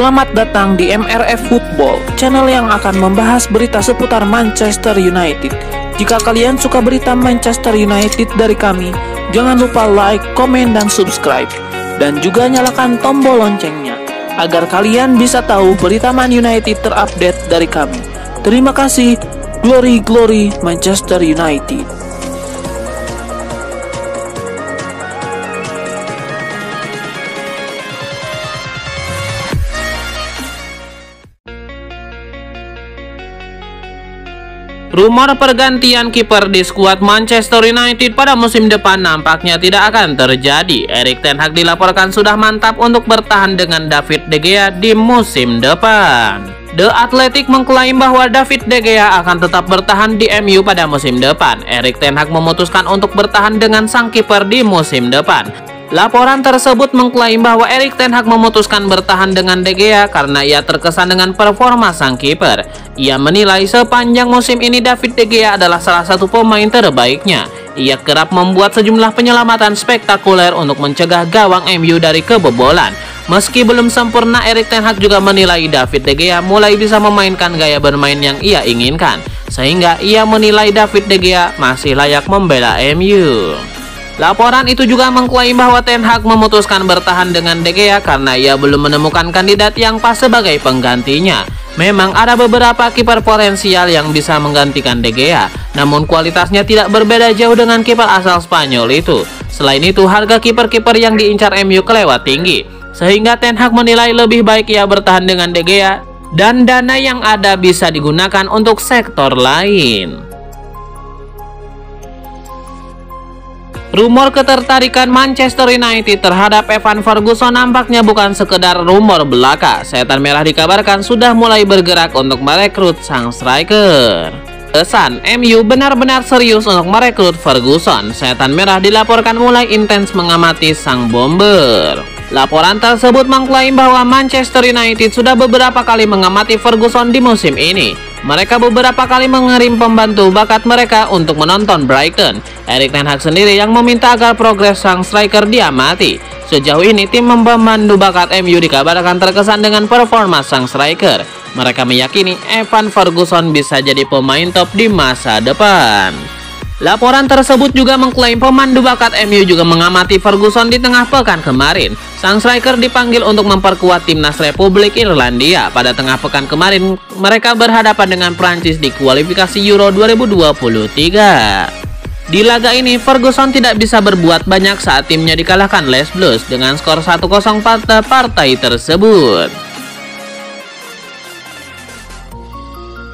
Selamat datang di MRF Football, channel yang akan membahas berita seputar Manchester United. Jika kalian suka berita Manchester United dari kami, jangan lupa like, komen, dan subscribe. Dan juga nyalakan tombol loncengnya, agar kalian bisa tahu berita Man United terupdate dari kami. Terima kasih, Glory Glory Manchester United. Rumor pergantian kiper di skuad Manchester United pada musim depan nampaknya tidak akan terjadi. Erik ten Hag dilaporkan sudah mantap untuk bertahan dengan David De Gea di musim depan. The Athletic mengklaim bahwa David De Gea akan tetap bertahan di MU pada musim depan. Erik ten Hag memutuskan untuk bertahan dengan sang kiper di musim depan. Laporan tersebut mengklaim bahwa Erik ten Hag memutuskan bertahan dengan De Gea karena ia terkesan dengan performa sang kiper. Ia menilai sepanjang musim ini David De Gea adalah salah satu pemain terbaiknya. Ia kerap membuat sejumlah penyelamatan spektakuler untuk mencegah gawang MU dari kebobolan. Meski belum sempurna, Erik ten Hag juga menilai David De Gea mulai bisa memainkan gaya bermain yang ia inginkan, sehingga ia menilai David De Gea masih layak membela MU. Laporan itu juga mengklaim bahwa Ten Hag memutuskan bertahan dengan De Gea karena ia belum menemukan kandidat yang pas sebagai penggantinya. Memang ada beberapa kiper potensial yang bisa menggantikan De Gea, namun kualitasnya tidak berbeda jauh dengan kiper asal Spanyol itu. Selain itu, harga kiper-kiper yang diincar MU kelewat tinggi, sehingga Ten Hag menilai lebih baik ia bertahan dengan De Gea dan dana yang ada bisa digunakan untuk sektor lain. Rumor ketertarikan Manchester United terhadap Evan Ferguson nampaknya bukan sekedar rumor belaka. Setan Merah dikabarkan sudah mulai bergerak untuk merekrut sang striker. Pesan, MU benar-benar serius untuk merekrut Ferguson. Setan Merah dilaporkan mulai intens mengamati sang bomber. Laporan tersebut mengklaim bahwa Manchester United sudah beberapa kali mengamati Ferguson di musim ini. Mereka beberapa kali mengirim pembantu bakat mereka untuk menonton Brighton. Erik ten Hag sendiri yang meminta agar progres sang striker diamati. Sejauh ini tim pembantu bakat MU dikabarkan terkesan dengan performa sang striker. Mereka meyakini Evan Ferguson bisa jadi pemain top di masa depan. Laporan tersebut juga mengklaim pemandu bakat MU juga mengamati Ferguson di tengah pekan kemarin. Sang striker dipanggil untuk memperkuat timnas Republik Irlandia. Pada tengah pekan kemarin, mereka berhadapan dengan Prancis di kualifikasi Euro 2023. Di laga ini, Ferguson tidak bisa berbuat banyak saat timnya dikalahkan Les Blues dengan skor 1-0 pada partai tersebut.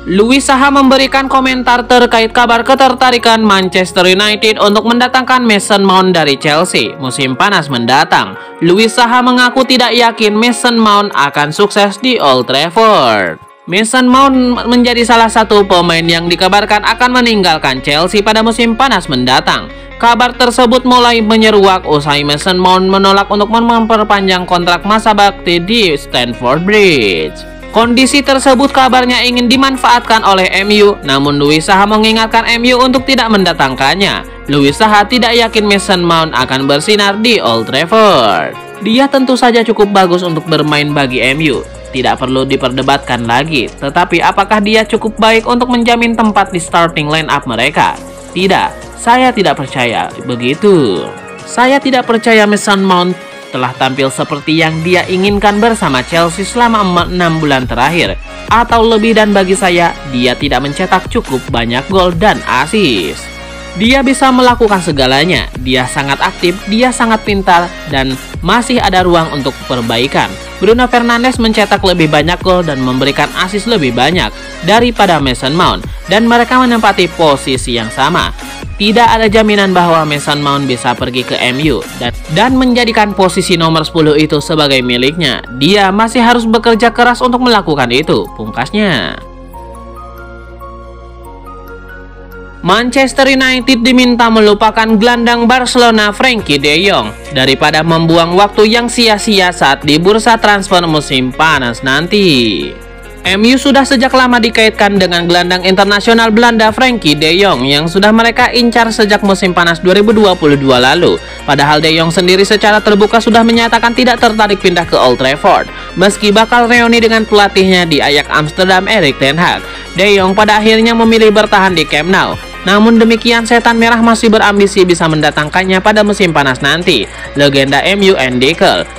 Louis Saha memberikan komentar terkait kabar ketertarikan Manchester United untuk mendatangkan Mason Mount dari Chelsea musim panas mendatang. Louis Saha mengaku tidak yakin Mason Mount akan sukses di Old Trafford. Mason Mount menjadi salah satu pemain yang dikabarkan akan meninggalkan Chelsea pada musim panas mendatang. Kabar tersebut mulai menyeruak usai Mason Mount menolak untuk memperpanjang kontrak masa bakti di Stamford Bridge. Kondisi tersebut kabarnya ingin dimanfaatkan oleh MU, namun Louis Saha mengingatkan MU untuk tidak mendatangkannya. Louis Saha tidak yakin Mason Mount akan bersinar di Old Trafford. Dia tentu saja cukup bagus untuk bermain bagi MU, tidak perlu diperdebatkan lagi. Tetapi apakah dia cukup baik untuk menjamin tempat di starting line up mereka? Tidak, saya tidak percaya begitu. Saya tidak percaya Mason Mount telah tampil seperti yang dia inginkan bersama Chelsea selama 6 bulan terakhir atau lebih, dan bagi saya dia tidak mencetak cukup banyak gol dan assist. Dia bisa melakukan segalanya, dia sangat aktif, dia sangat pintar, dan masih ada ruang untuk perbaikan. Bruno Fernandes mencetak lebih banyak gol dan memberikan assist lebih banyak daripada Mason Mount, dan mereka menempati posisi yang sama. Tidak ada jaminan bahwa Mason Mount bisa pergi ke MU dan menjadikan posisi nomor 10 itu sebagai miliknya. Dia masih harus bekerja keras untuk melakukan itu, pungkasnya. Manchester United diminta melupakan gelandang Barcelona Frenkie de Jong daripada membuang waktu yang sia-sia saat di bursa transfer musim panas nanti. MU sudah sejak lama dikaitkan dengan gelandang internasional Belanda Frenkie de Jong yang sudah mereka incar sejak musim panas 2022 lalu. Padahal de Jong sendiri secara terbuka sudah menyatakan tidak tertarik pindah ke Old Trafford, meski bakal reuni dengan pelatihnya di Ajax Amsterdam Erik ten Hag. De Jong pada akhirnya memilih bertahan di Camp Nou. Namun demikian, setan merah masih berambisi bisa mendatangkannya pada musim panas nanti. Legenda MU Andy Cole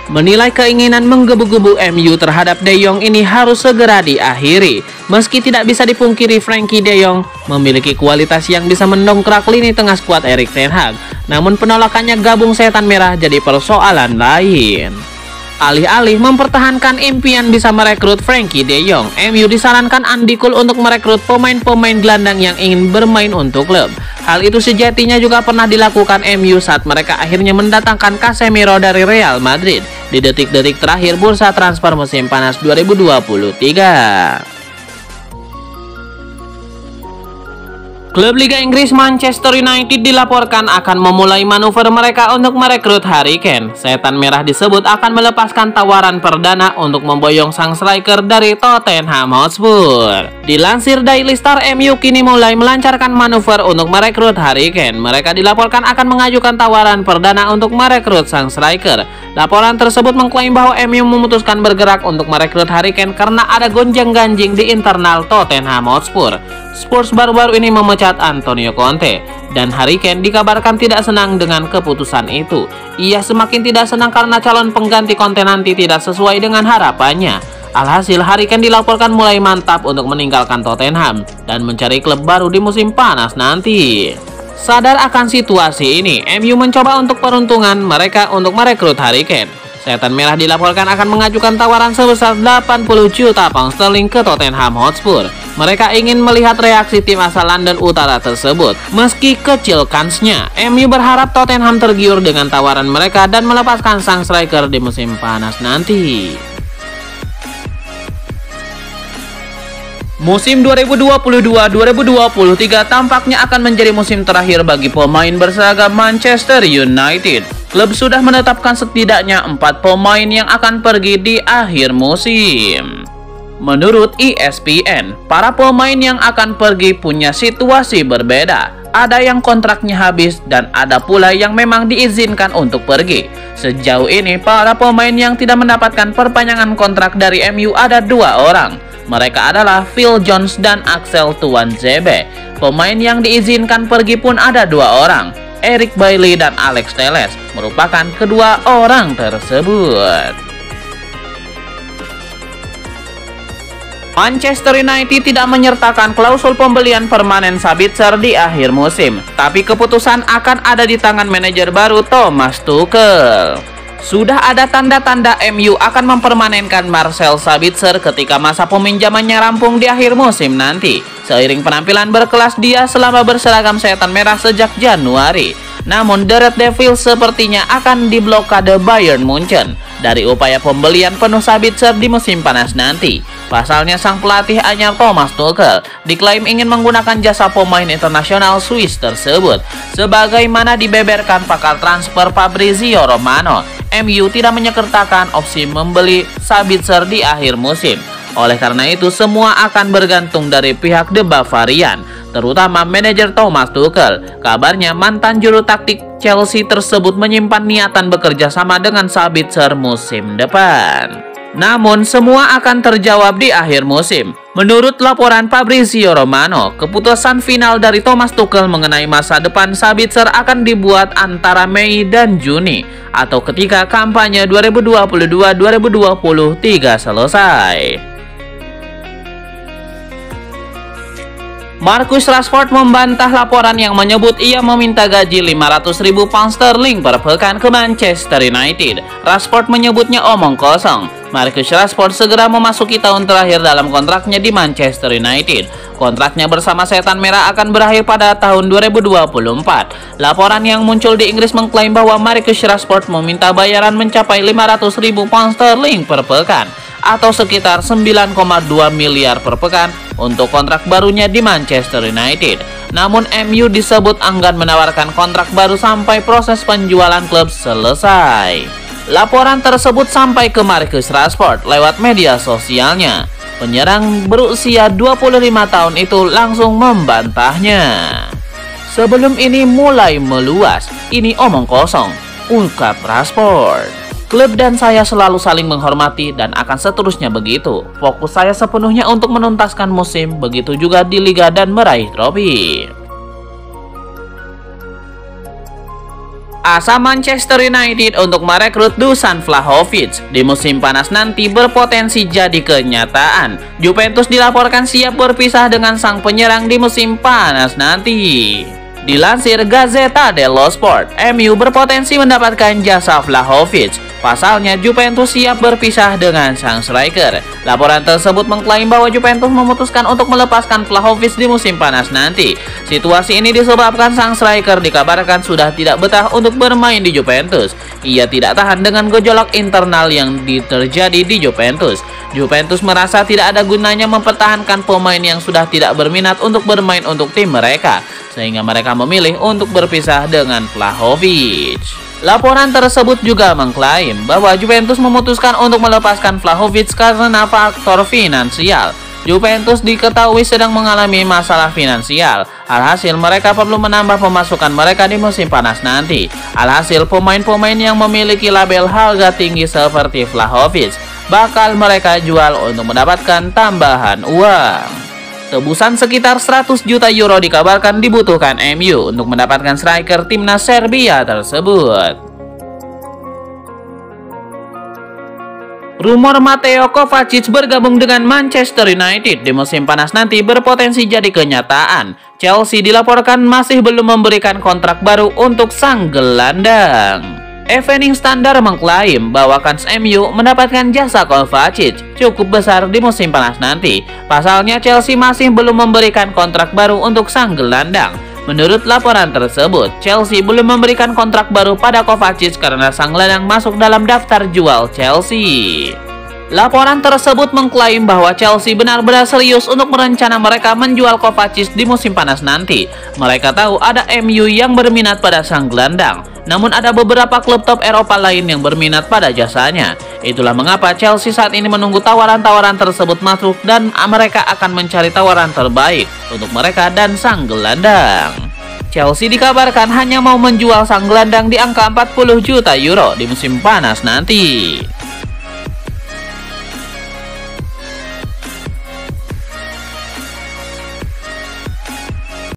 menilai keinginan menggebu-gebu MU terhadap De Jong ini harus segera diakhiri. Meski tidak bisa dipungkiri Frenkie de Jong memiliki kualitas yang bisa mendongkrak lini tengah skuad Erik ten Hag, namun penolakannya gabung setan merah jadi persoalan lain. Alih-alih mempertahankan impian bisa merekrut Frenkie de Jong, MU disarankan Andy Cole untuk merekrut pemain-pemain gelandang yang ingin bermain untuk klub. Hal itu sejatinya juga pernah dilakukan MU saat mereka akhirnya mendatangkan Casemiro dari Real Madrid di detik-detik terakhir bursa transfer musim panas 2023. Klub Liga Inggris Manchester United dilaporkan akan memulai manuver mereka untuk merekrut Harry Kane. Setan merah disebut akan melepaskan tawaran perdana untuk memboyong sang striker dari Tottenham Hotspur. Dilansir Daily Star, MU kini mulai melancarkan manuver untuk merekrut Harry Kane. Mereka dilaporkan akan mengajukan tawaran perdana untuk merekrut sang striker. Laporan tersebut mengklaim bahwa MU memutuskan bergerak untuk merekrut Harry Kane karena ada gonjang-ganjing di internal Tottenham Hotspur. Spurs baru-baru ini memecat Antonio Conte, dan Harry Kane dikabarkan tidak senang dengan keputusan itu. Ia semakin tidak senang karena calon pengganti Conte nanti tidak sesuai dengan harapannya. Alhasil, Harry Kane dilaporkan mulai mantap untuk meninggalkan Tottenham dan mencari klub baru di musim panas nanti. Sadar akan situasi ini, MU mencoba untuk peruntungan mereka untuk merekrut Harry Kane. Setan merah dilaporkan akan mengajukan tawaran sebesar 80 juta pound sterling ke Tottenham Hotspur. Mereka ingin melihat reaksi tim asal London Utara tersebut. Meski kecil kansnya, MU berharap Tottenham tergiur dengan tawaran mereka dan melepaskan sang striker di musim panas nanti. Musim 2022-2023 tampaknya akan menjadi musim terakhir bagi pemain berseragam Manchester United. Klub sudah menetapkan setidaknya 4 pemain yang akan pergi di akhir musim. Menurut ESPN, para pemain yang akan pergi punya situasi berbeda. Ada yang kontraknya habis dan ada pula yang memang diizinkan untuk pergi. Sejauh ini, para pemain yang tidak mendapatkan perpanjangan kontrak dari MU ada 2 orang. Mereka adalah Phil Jones dan Axel Tuanzebe. Pemain yang diizinkan pergi pun ada 2 orang. Eric Bailly dan Alex Telles merupakan kedua orang tersebut. Manchester United tidak menyertakan klausul pembelian permanen Sabitzer di akhir musim, tapi keputusan akan ada di tangan manajer baru Thomas Tuchel. Sudah ada tanda-tanda MU akan mempermanenkan Marcel Sabitzer ketika masa peminjamannya rampung di akhir musim nanti, seiring penampilan berkelas dia selama berseragam setan merah sejak Januari. Namun The Red Devils sepertinya akan diblokade Bayern Munchen dari upaya pembelian penuh Sabitzer di musim panas nanti. Pasalnya sang pelatih anyar Thomas Tuchel diklaim ingin menggunakan jasa pemain internasional Swiss tersebut. Sebagaimana dibeberkan pakar transfer Fabrizio Romano, MU tidak menyekertakan opsi membeli Sabitzer di akhir musim. Oleh karena itu, semua akan bergantung dari pihak The Bavarian, terutama manajer Thomas Tuchel. Kabarnya mantan juru taktik Chelsea tersebut menyimpan niatan bekerja sama dengan Sabitzer musim depan. Namun semua akan terjawab di akhir musim. Menurut laporan Fabrizio Romano, keputusan final dari Thomas Tuchel mengenai masa depan Sabitzer akan dibuat antara Mei dan Juni, atau ketika kampanye 2022-2023 selesai. Marcus Rashford membantah laporan yang menyebut ia meminta gaji 500.000 pound sterling per pekan ke Manchester United. Rashford menyebutnya omong kosong. Marcus Rashford segera memasuki tahun terakhir dalam kontraknya di Manchester United. Kontraknya bersama Setan Merah akan berakhir pada tahun 2024. Laporan yang muncul di Inggris mengklaim bahwa Marcus Rashford meminta bayaran mencapai 500.000 pound sterling per pekan, atau sekitar 9,2 miliar per pekan untuk kontrak barunya di Manchester United. Namun MU disebut enggan menawarkan kontrak baru sampai proses penjualan klub selesai. Laporan tersebut sampai ke Marcus Rashford lewat media sosialnya. Penyerang berusia 25 tahun itu langsung membantahnya. Sebelum ini mulai meluas, ini omong kosong, ungkap Rashford. Klub dan saya selalu saling menghormati dan akan seterusnya begitu. Fokus saya sepenuhnya untuk menuntaskan musim, begitu juga di liga dan meraih trofi. Asa Manchester United untuk merekrut Dusan Vlahovic di musim panas nanti berpotensi jadi kenyataan. Juventus dilaporkan siap berpisah dengan sang penyerang di musim panas nanti. Dilansir Gazzetta dello Sport, MU berpotensi mendapatkan jasa Vlahovic. Pasalnya, Juventus siap berpisah dengan sang striker. Laporan tersebut mengklaim bahwa Juventus memutuskan untuk melepaskan Vlahovic di musim panas nanti. Situasi ini disebabkan sang striker dikabarkan sudah tidak betah untuk bermain di Juventus. Ia tidak tahan dengan gejolak internal yang terjadi di Juventus. Juventus merasa tidak ada gunanya mempertahankan pemain yang sudah tidak berminat untuk bermain untuk tim mereka, sehingga mereka memilih untuk berpisah dengan Vlahovic. Laporan tersebut juga mengklaim bahwa Juventus memutuskan untuk melepaskan Vlahovic karena faktor finansial. Juventus diketahui sedang mengalami masalah finansial. Alhasil mereka perlu menambah pemasukan mereka di musim panas nanti. Alhasil pemain-pemain yang memiliki label harga tinggi seperti Vlahovic bakal mereka jual untuk mendapatkan tambahan uang. Tebusan sekitar 100 juta euro dikabarkan dibutuhkan MU untuk mendapatkan striker timnas Serbia tersebut. Rumor Mateo Kovacic bergabung dengan Manchester United di musim panas nanti berpotensi jadi kenyataan. Chelsea dilaporkan masih belum memberikan kontrak baru untuk sang gelandang. Evening Standard mengklaim bahwa kans MU mendapatkan jasa Kovacic cukup besar di musim panas nanti. Pasalnya Chelsea masih belum memberikan kontrak baru untuk sang gelandang. Menurut laporan tersebut, Chelsea belum memberikan kontrak baru pada Kovacic karena sang gelandang masuk dalam daftar jual Chelsea. Laporan tersebut mengklaim bahwa Chelsea benar-benar serius untuk merencana mereka menjual Kovacic di musim panas nanti. Mereka tahu ada MU yang berminat pada sang gelandang, namun ada beberapa klub top Eropa lain yang berminat pada jasanya. Itulah mengapa Chelsea saat ini menunggu tawaran-tawaran tersebut masuk dan mereka akan mencari tawaran terbaik untuk mereka dan sang gelandang. Chelsea dikabarkan hanya mau menjual sang gelandang di angka 40 juta euro di musim panas nanti.